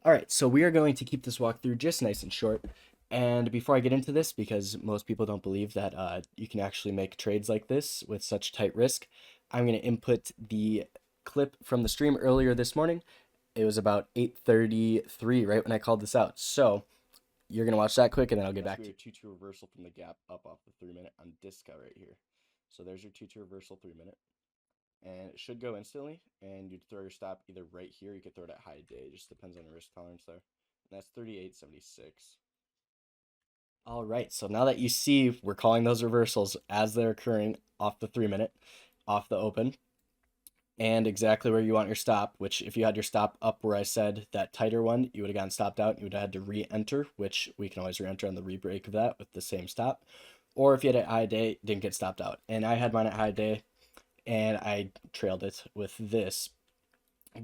Alright, so we are going to keep this walkthrough just nice and short. And before I get into this, because most people don't believe that you can actually make trades like this with such tight risk, I'm going to input the clip from the stream earlier this morning. It was about 8:33, right when I called this out. So you're going to watch that quick, and then I'll get back to you. 2-2 reversal from the gap up off the 3-minute on DISCA right here. So there's your 2-2 reversal 3-minute. And it should go instantly, and you'd throw your stop either right here, you could throw it at high day, it just depends on your risk tolerance there. And that's 38.76. All right, so now that you see we're calling those reversals as they're occurring off the 3-minute, off the open, and exactly where you want your stop, which if you had your stop up where I said that tighter one, you would have gotten stopped out, you would have had to re-enter, which we can always re-enter on the re-break of that with the same stop. Or if you had it at high day, didn't get stopped out. And I had mine at high day, and I trailed it with this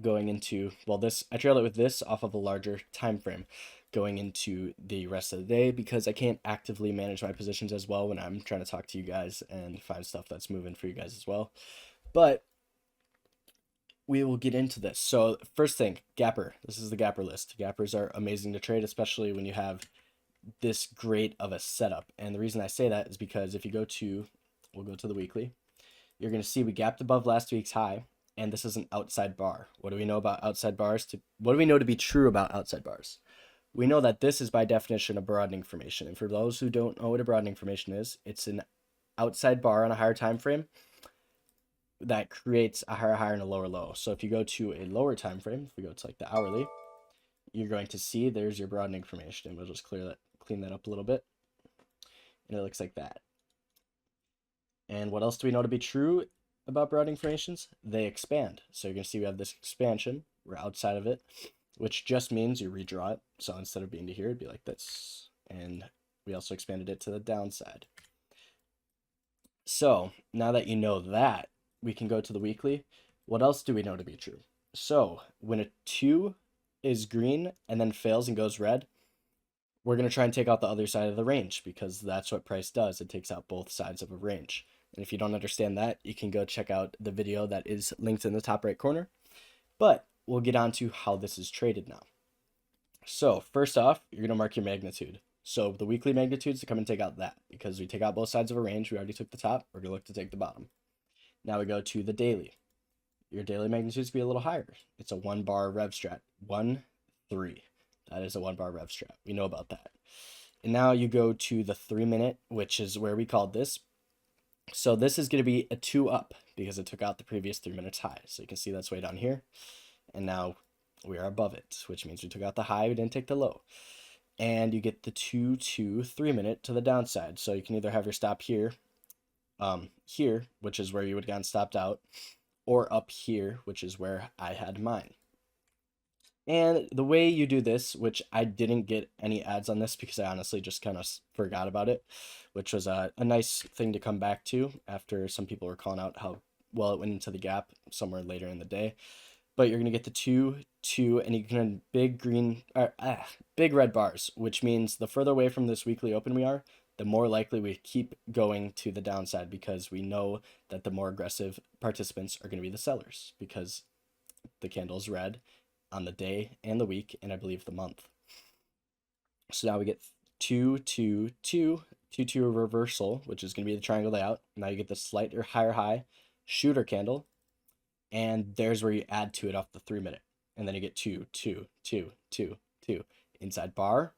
going into, well, I trailed it with this off of a larger time frame going into the rest of the day, because I can't actively manage my positions as well when I'm trying to talk to you guys and find stuff that's moving for you guys as well. But we will get into this. So first thing, gapper. This is the gapper list. Gappers are amazing to trade, especially when you have this great of a setup. And the reason I say that is because if you go to, we'll go to the weekly, you're going to see we gapped above last week's high, and this is an outside bar. What do we know about outside bars? What do we know to be true about outside bars? We know that this is by definition a broadening formation. And for those who don't know what a broadening formation is, it's an outside bar on a higher time frame that creates a higher high and a lower low. So if you go to a lower time frame, if we go to like the hourly, you're going to see there's your broadening formation. And we'll just clean that up a little bit. And it looks like that. And what else do we know to be true about broadening formations? They expand. So you're going to see we have this expansion. We're outside of it, which just means you redraw it. So instead of being to here, it'd be like this. And we also expanded it to the downside. So now that you know that, we can go to the weekly. What else do we know to be true? So when a 2 is green and then fails and goes red, we're going to try and take out the other side of the range, because that's what price does. It takes out both sides of a range. And if you don't understand that, you can go check out the video that is linked in the top right corner. But we'll get on to how this is traded now. So first off, you're going to mark your magnitude. So the weekly magnitudes to come and take out that, because we take out both sides of a range. We already took the top. We're going to look to take the bottom. Now we go to the daily. Your daily magnitudes can be a little higher. It's a 1-bar rev strat. 1, 3. That is a 1-bar rev strat. We know about that. And now you go to the 3-minute, which is where we called this. So this is going to be a 2 up, because it took out the previous 3 minutes high. So you can see that's way down here. And now we are above it, which means we took out the high, we didn't take the low. And you get the 2-2 3-minute to the downside. So you can either have your stop here, which is where you would have gotten stopped out, or up here, which is where I had mine. And the way you do this, which I didn't get any ads on this because I honestly just kind of forgot about it, which was a nice thing to come back to after some people were calling out how well it went into the gap somewhere later in the day. But you're going to get the 2, 2, and you can big red bars, which means the further away from this weekly open we are, the more likely we keep going to the downside, because we know that the more aggressive participants are going to be the sellers, because the candle is red on the day and the week, and I believe the month. So now we get 2, 2, 2, 2, 2 reversal, which is going to be the triangle layout. Now you get the slight or higher high shooter candle, and there's where you add to it off the 3-minute. And then you get 2, 2, 2, 2, 2. Inside bar,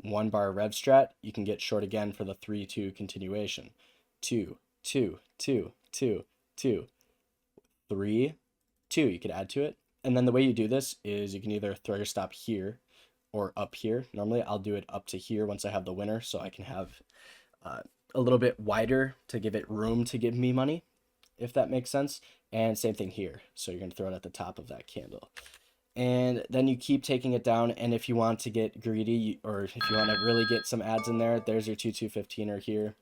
1-bar rev strat. You can get short again for the 3-2 continuation. 2, 2, 2, 2, 2, 3, 2. You could add to it. And then the way you do this is you can either throw your stop here or up here. Normally I'll do it up to here once I have the winner, so I can have a little bit wider to give it room to give me money, if that makes sense. And same thing here. So you're going to throw it at the top of that candle. And then you keep taking it down. And if you want to get greedy, or if you want to really get some ads in there, there's your 2-2-15er here.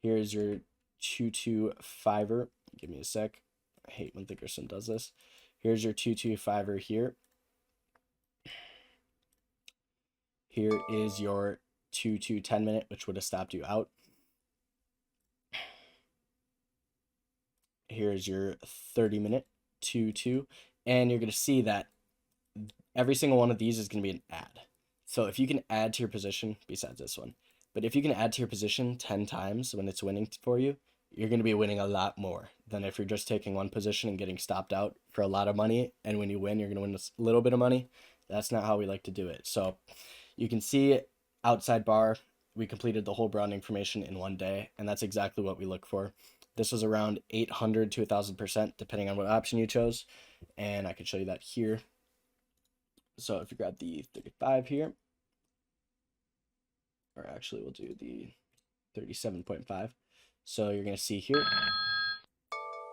Here's your 2-2-5er. Give me a sec. I hate when Thinkorswim does this. Here's your 2-2-5er here. Here is your 2-2 10-minute, which would have stopped you out. Here's your 30-minute 2-2, and you're going to see that every single one of these is going to be an add. So if you can add to your position, besides this one, but if you can add to your position 10 times when it's winning for you, you're going to be winning a lot more than if you're just taking one position and getting stopped out for a lot of money. And when you win, you're going to win a little bit of money. That's not how we like to do it. So you can see outside bar, we completed the whole brown information in one day, and that's exactly what we look for. This was around 800 to 1,000%, depending on what option you chose. And I can show you that here. So if you grab the 35 here, or actually we'll do the 37.5. So you're going to see here,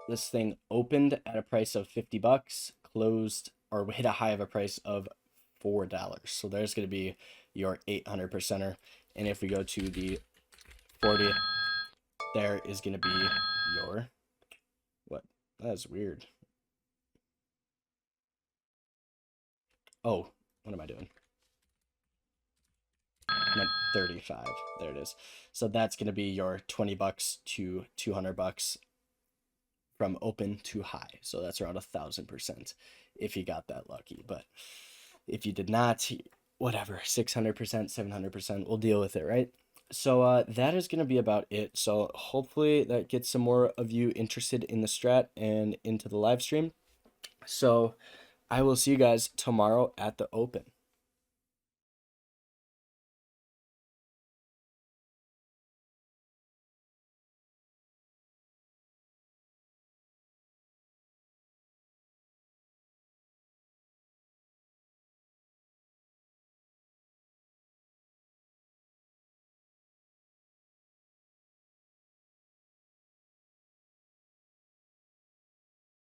this thing opened at a price of $50, closed or hit a high of a price of $4. So there's going to be your 800%er. And if we go to the 40, there is going to be your, what? That is weird. Oh, what am I doing? I meant 35. There it is. So that's going to be your $20 to $200 from open to high. So that's around 1,000% if you got that lucky. But if you did not, whatever, 600%, 700%, we'll deal with it, right? So that is going to be about it. So hopefully that gets some more of you interested in the strat and into the live stream. So I will see you guys tomorrow at the open.